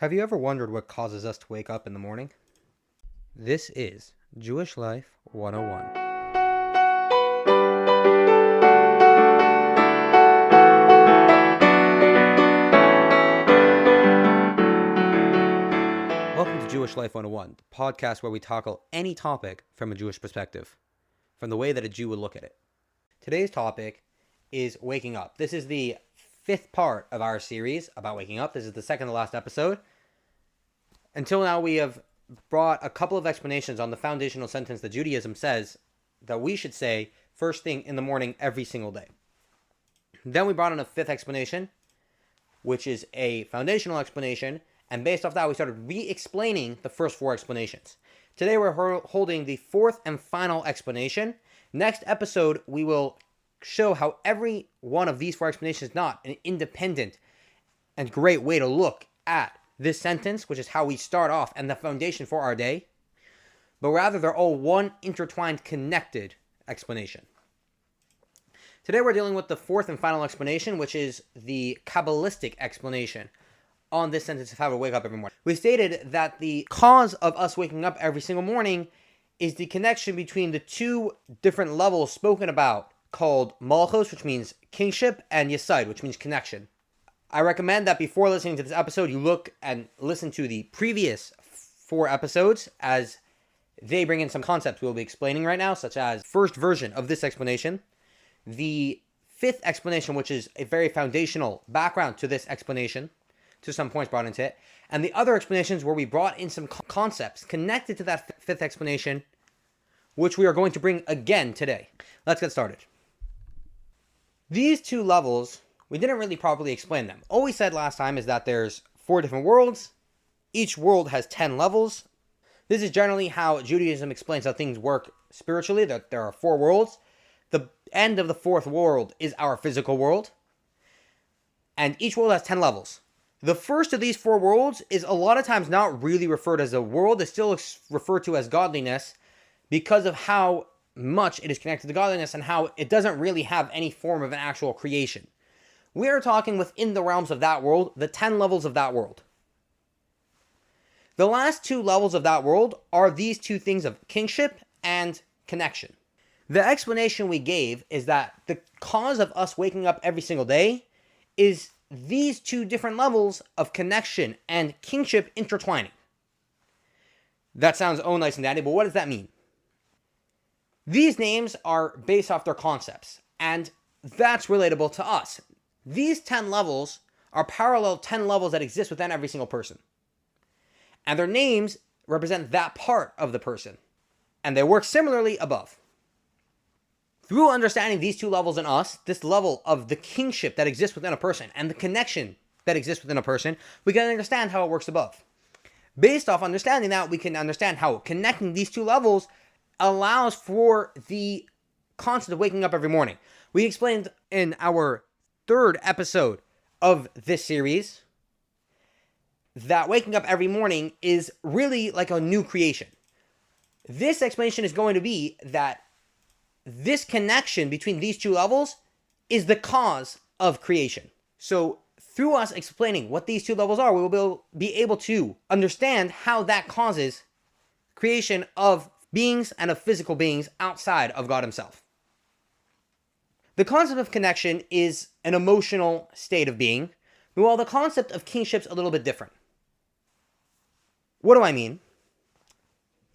Have you ever wondered what causes us to wake up in the morning? This is Jewish Life 101. Welcome to Jewish Life 101, the podcast where we tackle any topic from a Jewish perspective, from the way that a Jew would look at it. Today's topic is waking up. This is the fifth part of our series about waking up. This is the second to last episode. Until now, we have brought a couple of explanations on the foundational sentence that Judaism says that we should say first thing in the morning every single day. Then we brought in a fifth explanation, which is a foundational explanation, and based off that, we started re-explaining the first four explanations. Today, we're holding the fourth and final explanation. Next episode, we will show how every one of these four explanations is not an independent and great way to look at this sentence, which is how we start off and the foundation for our day, but rather they're all one intertwined, connected explanation. Today we're dealing with the fourth and final explanation, which is the Kabbalistic explanation on this sentence of how to wake up every morning. We stated that the cause of us waking up every single morning is the connection between the two different levels spoken about, called Malchus, which means kingship, and Yesod, which means connection. I recommend that before listening to this episode, you look and listen to the previous four episodes, as they bring in some concepts we'll be explaining right now, such as first version of this explanation, the fifth explanation, which is a very foundational background to this explanation, to some points brought into it, and the other explanations where we brought in some concepts connected to that fifth explanation, which we are going to bring again today. Let's get started. These two levels, we didn't really properly explain them. All we said last time is that there's 4 different worlds. Each world has 10 levels. This is generally how Judaism explains how things work spiritually, that there are 4 worlds. The end of the 4th world is our physical world. And each world has 10 levels. The first of these 4 worlds is a lot of times not really referred as a world. It's still referred to as godliness because of how much it is connected to godliness and how it doesn't really have any form of an actual creation. We are talking within the realms of that world, the 10 levels of that world. The last 2 levels of that world are these two things of kingship and connection. The explanation we gave is that the cause of us waking up every single day is these 2 different levels of connection and kingship intertwining. That sounds nice and dandy, but what does that mean? These names are based off their concepts, and that's relatable to us. These 10 levels are parallel 10 levels that exist within every single person. And their names represent that part of the person. And they work similarly above. Through understanding these 2 levels in us, this level of the kingship that exists within a person and the connection that exists within a person, we can understand how it works above. Based off understanding that, we can understand how connecting these 2 levels allows for the concept of waking up every morning. We explained in our 3rd episode of this series that waking up every morning is really like a new creation. This explanation is going to be that this connection between these 2 levels is the cause of creation. So through us explaining what these 2 levels are, we will be able to understand how that causes creation of beings and of physical beings outside of God himself. The concept of connection is an emotional state of being, while the concept of kingship's a little bit different. What do I mean?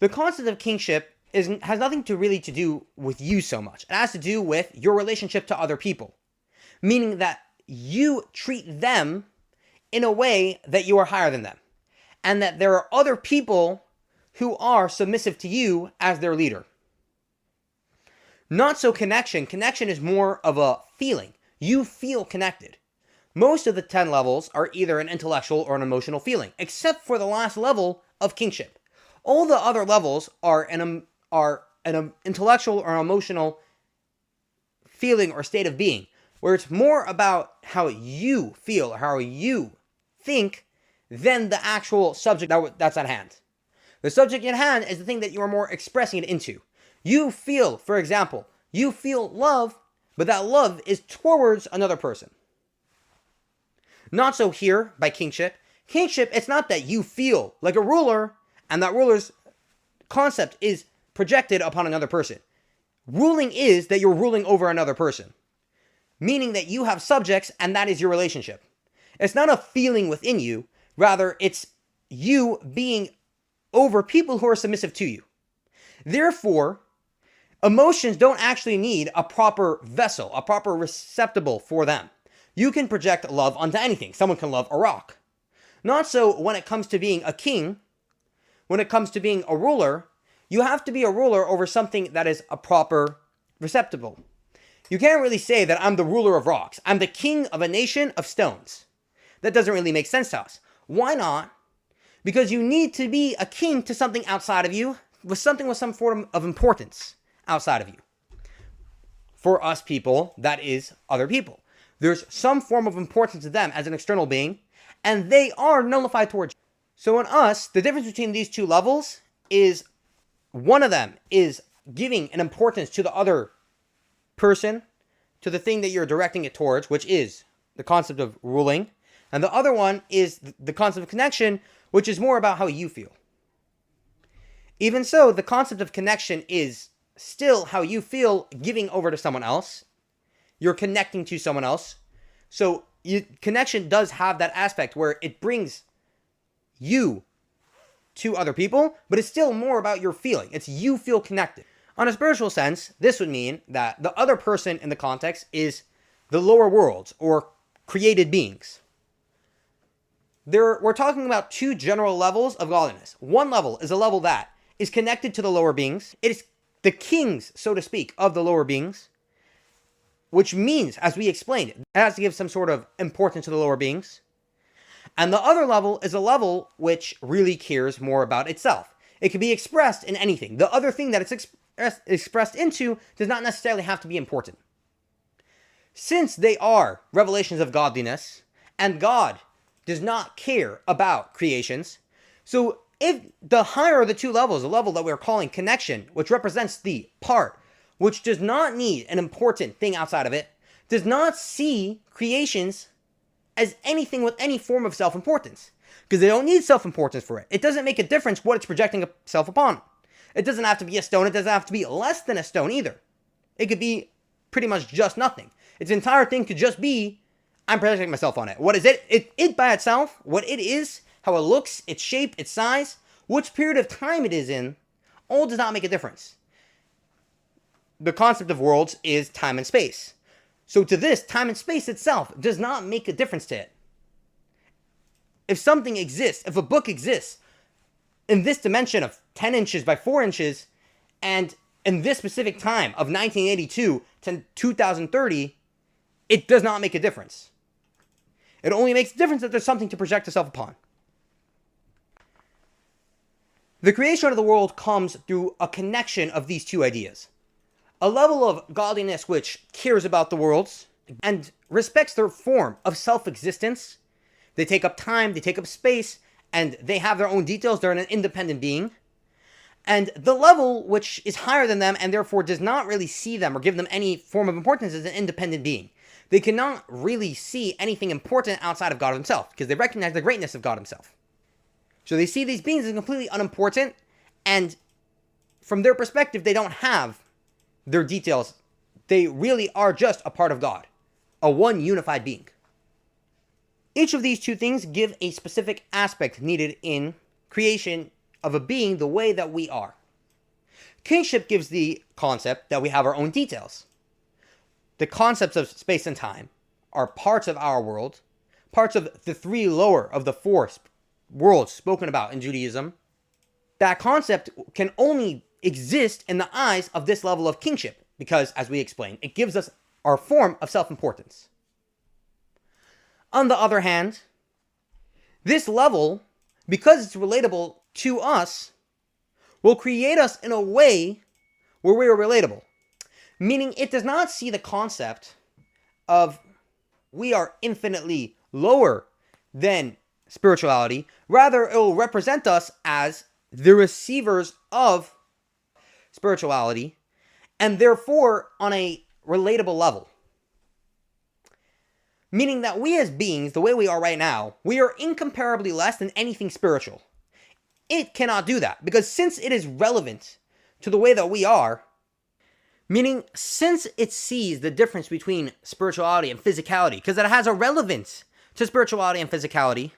The concept of kingship has nothing to do with you so much. It has to do with your relationship to other people, meaning that you treat them in a way that you are higher than them, and that there are other people who are submissive to you as their leader. Not so connection. Connection is more of a feeling. You feel connected. Most of the 10 levels are either an intellectual or an emotional feeling, except for the last level of kingship. All the other levels are an intellectual or emotional feeling or state of being, where it's more about how you feel or how you think than the actual subject that's at hand. The subject at hand is the thing that you are more expressing it into. You feel, for example, love, but that love is towards another person. Not so here by kingship. Kingship, it's not that you feel like a ruler and that ruler's concept is projected upon another person. Ruling is that you're ruling over another person, meaning that you have subjects and that is your relationship. It's not a feeling within you, rather it's you being over people who are submissive to you. Therefore, emotions don't actually need a proper vessel, a proper receptacle for them. You can project love onto anything. Someone can love a rock. Not so when it comes to being a king. When it comes to being a ruler, you have to be a ruler over something that is a proper receptacle. You can't really say that I'm the ruler of rocks. I'm the king of a nation of stones. That doesn't really make sense to us. Why not? Because you need to be a king to something outside of you, with something with some form of importance outside of you. For us people, that is other people. There's some form of importance to them as an external being, and they are nullified towards you. So in us, the difference between these two levels is one of them is giving an importance to the other person, to the thing that you're directing it towards, which is the concept of ruling. And the other one is the concept of connection, which is more about how you feel. Even so, the concept of connection is still how you feel giving over to someone else. You're connecting to someone else. So connection does have that aspect where it brings you to other people, but it's still more about your feeling. It's you feel connected. On a spiritual sense, this would mean that the other person in the context is the lower worlds or created beings. We're talking about two general levels of godliness. One level is a level that is connected to the lower beings. It is the kings, so to speak, of the lower beings, which means, as we explained, it has to give some sort of importance to the lower beings. And the other level is a level which really cares more about itself. It can be expressed in anything. The other thing that it's expressed into does not necessarily have to be important. Since they are revelations of godliness, and God does not care about creations, so if the higher of the two levels, the level that we're calling connection, which represents the part which does not need an important thing outside of it, does not see creations as anything with any form of self-importance, because they don't need self-importance for it. It doesn't make a difference what it's projecting itself upon. It doesn't have to be a stone. It doesn't have to be less than a stone either. It could be pretty much just nothing. Its entire thing could just be, I'm projecting myself on it. What is it? It by itself, what it is, how it looks, its shape, its size, which period of time it is in, all does not make a difference. The concept of worlds is time and space. So to this, time and space itself does not make a difference to it. If something exists, if a book exists in this dimension of 10 inches by 4 inches, and in this specific time of 1982 to 2030, it does not make a difference. It only makes a difference that there's something to project itself upon. The creation of the world comes through a connection of these two ideas. A level of godliness which cares about the worlds and respects their form of self-existence. They take up time, they take up space, and they have their own details. They're an independent being. And the level which is higher than them and therefore does not really see them or give them any form of importance is an independent being. They cannot really see anything important outside of God himself because they recognize the greatness of God himself. So they see these beings as completely unimportant, and from their perspective, they don't have their details. They really are just a part of God, a one unified being. Each of these two things give a specific aspect needed in creation of a being the way that we are. Kingship gives the concept that we have our own details. The concepts of space and time are parts of our world, parts of the three lower of the four worlds spoken about in Judaism. That concept can only exist in the eyes of this level of kingship because, as we explained, it gives us our form of self-importance. On the other hand, this level, because it's relatable to us, will create us in a way where we are relatable. Meaning it does not see the concept of we are infinitely lower than spirituality. Rather, it will represent us as the receivers of spirituality, and therefore on a relatable level. Meaning that we as beings, the way we are right now, we are incomparably less than anything spiritual. It cannot do that, because since it is relevant to the way that we are, meaning since it sees the difference between spirituality and physicality, because it has a relevance to spirituality and physicality,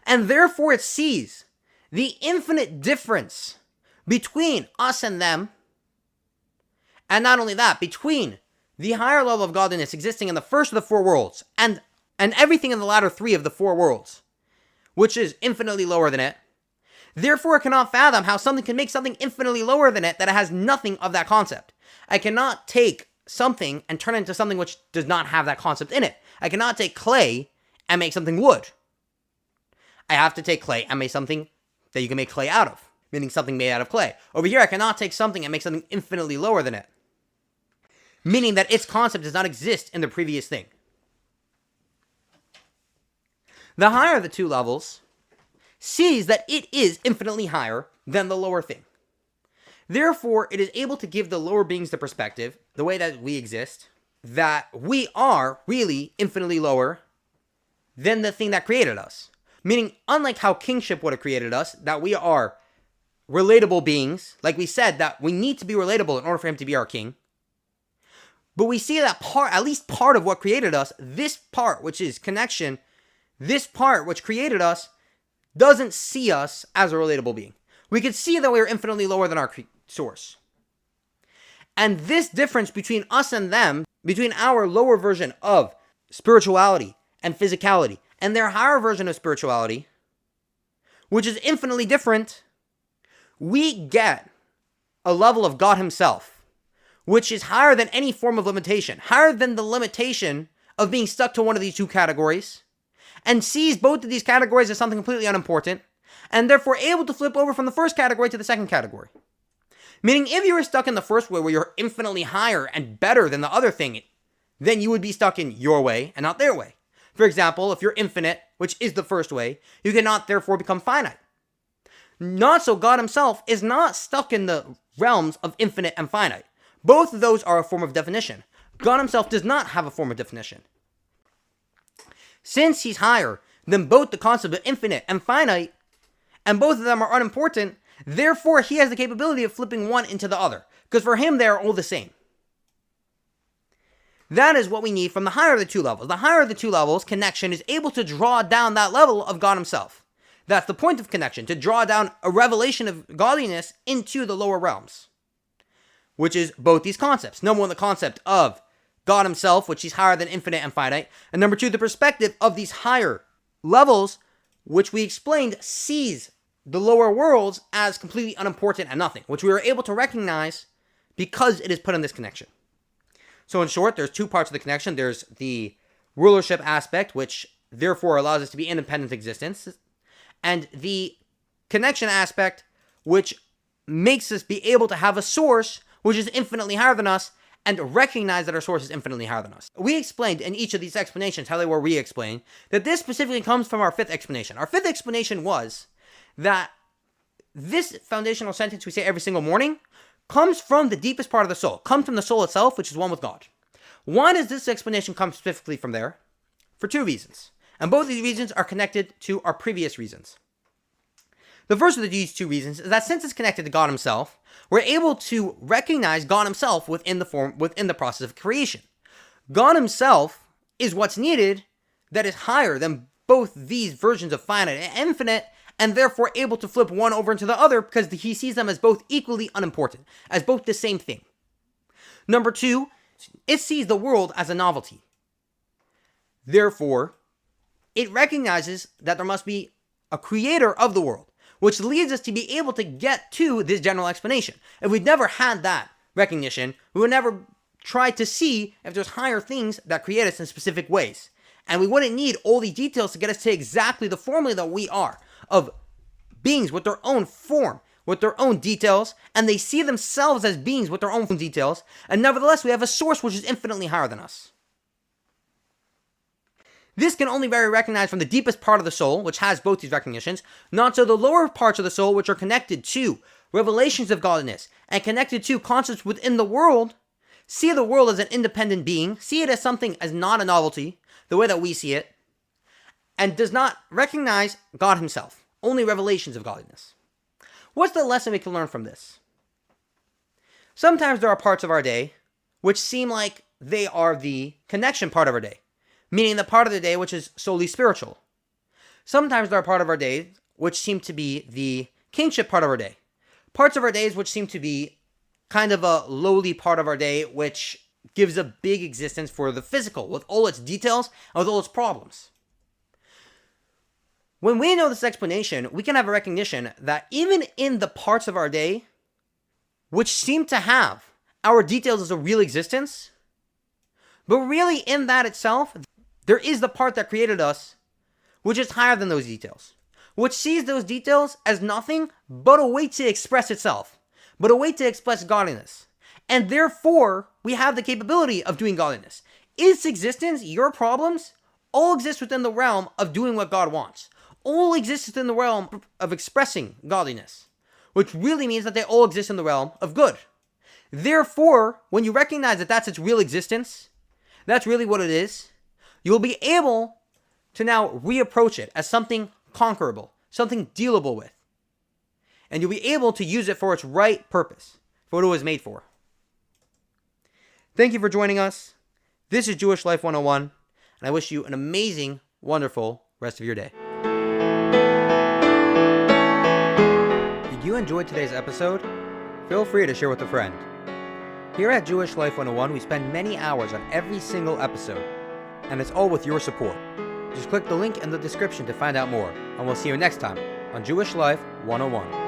and therefore it sees the infinite difference between us and them, and not only that, between the higher level of godliness existing in the first of the four worlds and everything in the latter three of the four worlds, which is infinitely lower than it. Therefore, it cannot fathom how something can make something infinitely lower than it that it has nothing of that concept. I cannot take something and turn it into something which does not have that concept in it. I cannot take clay and make something wood. I have to take clay and make something that you can make clay out of, meaning something made out of clay. Over here, I cannot take something and make something infinitely lower than it, meaning that its concept does not exist in the previous thing. The higher of the two levels sees that it is infinitely higher than the lower thing. Therefore, it is able to give the lower beings the perspective, the way that we exist, that we are really infinitely lower than the thing that created us. Meaning, unlike how kingship would have created us, that we are relatable beings, like we said, that we need to be relatable in order for him to be our king. But we see that part, at least part of what created us, this part, which is connection, this part which created us, doesn't see us as a relatable being. We could see that we are infinitely lower than our source. And this difference between us and them, between our lower version of spirituality and physicality, and their higher version of spirituality, which is infinitely different, we get a level of God himself, which is higher than any form of limitation, higher than the limitation of being stuck to one of these two categories, and sees both of these categories as something completely unimportant, and therefore able to flip over from the first category to the second category. Meaning, if you were stuck in the first way where you're infinitely higher and better than the other thing, then you would be stuck in your way and not their way. For example, if you're infinite, which is the first way, you cannot therefore become finite. Not so, God himself is not stuck in the realms of infinite and finite. Both of those are a form of definition. God himself does not have a form of definition. Since he's higher than both the concept of infinite and finite, and both of them are unimportant, therefore he has the capability of flipping one into the other, because for him they are all the same. That is what we need from the higher of the two levels. The higher of the two levels, connection, is able to draw down that level of God himself. That's the point of connection, to draw down a revelation of godliness into the lower realms, which is both these concepts. Number one, the concept of God himself, which is higher than infinite and finite. And number two, the perspective of these higher levels, which we explained sees the lower worlds as completely unimportant and nothing, which we are able to recognize because it is put in this connection. So in short, there's two parts of the connection. There's the rulership aspect, which therefore allows us to be independent existence, and the connection aspect, which makes us be able to have a source which is infinitely higher than us, and recognize that our source is infinitely higher than us. We explained in each of these explanations, how they were re-explained, that this specifically comes from our fifth explanation. Our fifth explanation was that this foundational sentence we say every single morning comes from the deepest part of the soul, comes from the soul itself, which is one with God. Why does this explanation come specifically from there? For two reasons. And both of these reasons are connected to our previous reasons. The first of these two reasons is that since it's connected to God himself, we're able to recognize God himself within the process of creation. God himself is what's needed that is higher than both these versions of finite and infinite, and therefore able to flip one over into the other because he sees them as both equally unimportant, as both the same thing. Number two, it sees the world as a novelty. Therefore, it recognizes that there must be a creator of the world, which leads us to be able to get to this general explanation. If we'd never had that recognition, we would never try to see if there's higher things that create us in specific ways. And we wouldn't need all these details to get us to exactly the formula that we are, of beings with their own form, with their own details, and they see themselves as beings with their own details, and nevertheless we have a source which is infinitely higher than us. This can only be recognized from the deepest part of the soul, which has both these recognitions, not so the lower parts of the soul, which are connected to revelations of godliness and connected to concepts within the world, see the world as an independent being, see it as something as not a novelty, the way that we see it, and does not recognize God himself, only revelations of godliness. What's the lesson we can learn from this? Sometimes there are parts of our day which seem like they are the connection part of our day, meaning the part of the day which is solely spiritual. Sometimes there are part of our day which seem to be the kingship part of our day. Parts of our days which seem to be kind of a lowly part of our day which gives a big existence for the physical with all its details and with all its problems. When we know this explanation, we can have a recognition that even in the parts of our day which seem to have our details as a real existence, but really in that itself, there is the part that created us which is higher than those details, which sees those details as nothing but a way to express itself, but a way to express godliness. And therefore, we have the capability of doing godliness. Its existence, your problems, all exist within the realm of doing what God wants. All exist within the realm of expressing godliness, which really means that they all exist in the realm of good. Therefore, when you recognize that that's its real existence, that's really what it is, you'll be able to now reapproach it as something conquerable, something dealable with. And you'll be able to use it for its right purpose, for what it was made for. Thank you for joining us. This is Jewish Life 101, and I wish you an amazing, wonderful rest of your day. If you enjoyed today's episode, feel free to share with a friend. Here at Jewish Life 101, we spend many hours on every single episode, and it's all with your support. Just click the link in the description to find out more, and we'll see you next time on Jewish Life 101.